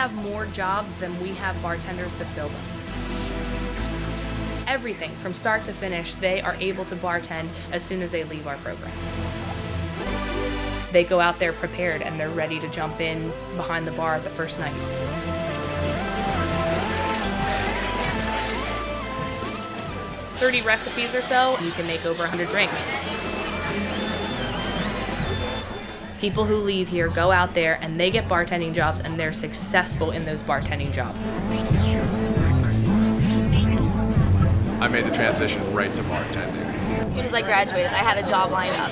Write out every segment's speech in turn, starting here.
have more jobs than we have bartenders to fill them. Everything from start to finish, they are able to bartend as soon as they leave our program. They go out there prepared and they're ready to jump in behind the bar the first night. "30 recipes or so, you can make over 100 drinks. People who leave here go out there and they get bartending jobs and they're successful in those bartending jobs. I made the transition right to bartending. As soon as I graduated, I had a job lined up.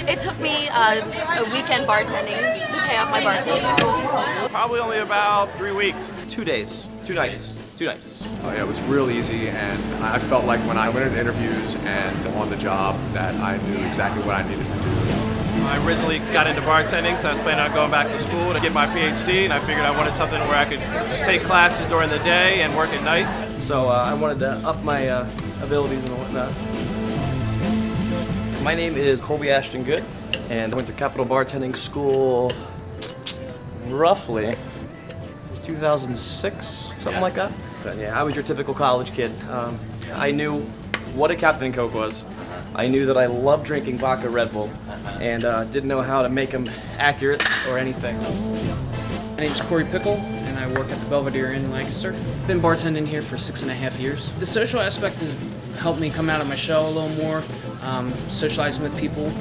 It took me a weekend bartending to pay off my bartending school. Probably only about 3 weeks. 2 days, 2 nights, 2 nights. Oh, yeah, it was real easy, and I felt like when I went into interviews and on the job that I knew exactly what I needed to do. I originally got into bartending, so I was planning on going back to school to get my PhD, and I figured I wanted something where I could take classes during the day and work at nights. So I wanted to up my abilities and whatnot. My name is Colby Ashton Good, and I went to Capital Bartending School roughly, it was 2006, something like that. But yeah, I was your typical college kid. I knew what a Captain Coke was. I knew that I loved drinking vodka Red Bull, and didn't know how to make them accurate or anything. My name's Corey Pickle, and I work at the Belvedere in Lancaster. Been bartending here for 6.5 years. The social aspect has helped me come out of my shell a little more, socializing with people.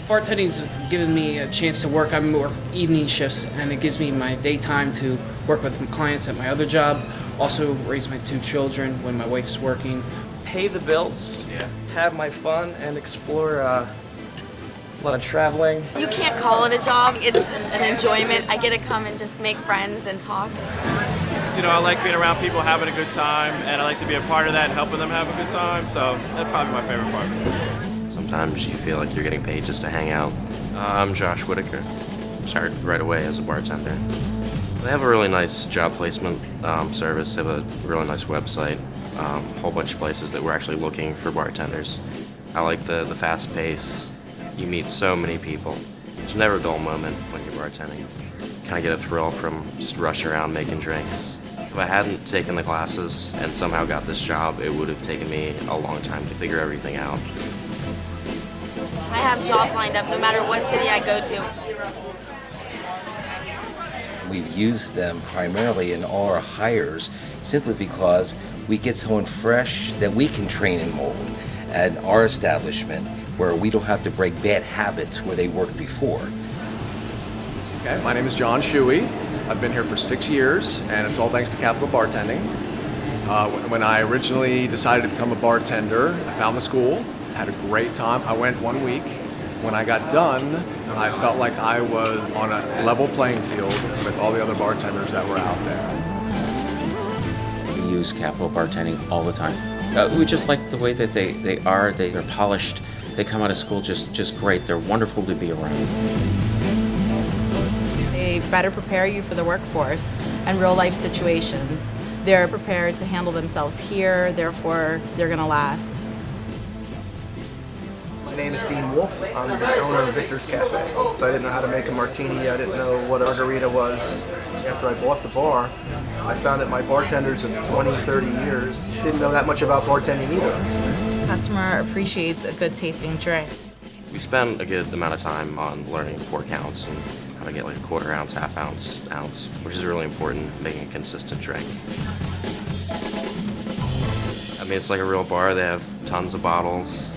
Bartending's given me a chance to work. I work evening shifts, and it gives me my daytime to work with clients at my other job. Also raise my 2 children when my wife's working. Pay the bills, have my fun, and explore a lot of traveling. You can't call it a job, it's an enjoyment. I get to come and just make friends and talk. You know, I like being around people having a good time, and I like to be a part of that and helping them have a good time, so that's probably my favorite part. Sometimes you feel like you're getting paid just to hang out. I'm Josh Whitaker. Started right away as a bartender. They have a really nice job placement service. They have a really nice website. A whole bunch of places that we're actually looking for bartenders. I like the fast pace. You meet so many people. There's never a dull moment when you're bartending. Kind of get a thrill from just rushing around making drinks. If I hadn't taken the classes and somehow got this job, it would have taken me a long time to figure everything out. I have jobs lined up no matter what city I go to. We've used them primarily in all our hires simply because we get someone fresh that we can train and mold at our establishment where we don't have to break bad habits where they worked before. Okay, my name is John Shuey. I've been here for 6 years, and it's all thanks to Capital Bartending. When I originally decided to become a bartender, I found the school, had a great time. I went 1 week. When I got done, I felt like I was on a level playing field with all the other bartenders that were out there. We use Capital Bartending all the time. We just like the way that they're polished. They come out of school just great. They're wonderful to be around. They better prepare you for the workforce and real life situations. They're prepared to handle themselves here, therefore they're going to last. My name is Dean Wolf. I'm the owner of Victor's Cafe. So I didn't know how to make a martini. I didn't know what a margarita was. After I bought the bar, I found that my bartenders of 20, 30 years didn't know that much about bartending either. The customer appreciates a good tasting drink. We spend a good amount of time on learning pour counts and how to get like a quarter ounce, half ounce, which is really important, making a consistent drink. I mean, it's like a real bar. They have tons of bottles.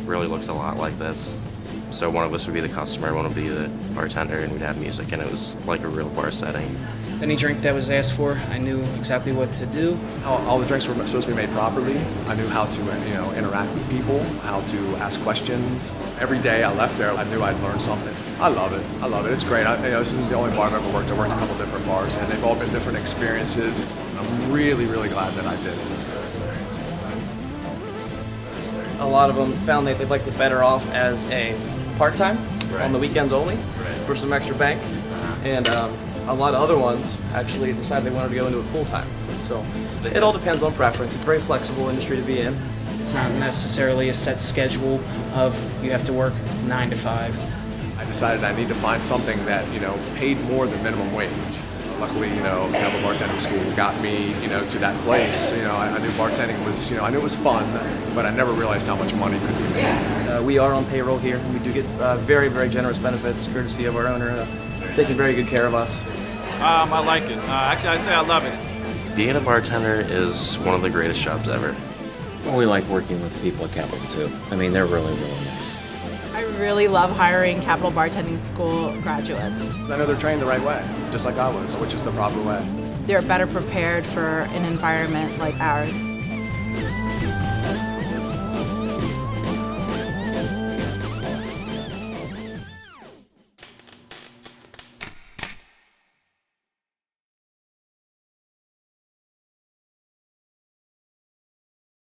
Really looks a lot like this. So one of us would be the customer, one would be the bartender, and we'd have music, and it was like a real bar setting. Any drink that was asked for, I knew exactly what to do. All the drinks were supposed to be made properly. I knew how to, interact with people, how to ask questions. Every day I left there, I knew I'd learn something. I love it. I love it. It's great. This isn't the only bar I've ever worked. I worked a couple different bars, and they've all been different experiences. I'm really, really glad that I did it. A lot of them found that they'd like it better off as a part-time on the weekends only for some extra bank, and a lot of other ones actually decided they wanted to go into it full-time. So it all depends on preference. It's a very flexible industry to be in. It's not necessarily a set schedule of you have to work 9 to 5. I decided I need to find something that, paid more than minimum wage. Luckily, Capital Bartending School got me, to that place. I knew bartending was, I knew it was fun, but I never realized how much money could be made. We are on payroll here. We do get very, very generous benefits, courtesy of our owner, taking very good care of us. I like it. Actually, I'd say I love it. Being a bartender is one of the greatest jobs ever. We like working with the people at Capital too. I mean, they're really, really nice. I really love hiring Capital Bartending School graduates. I know they're trained the right way, just like I was, which is the proper way. They're better prepared for an environment like ours.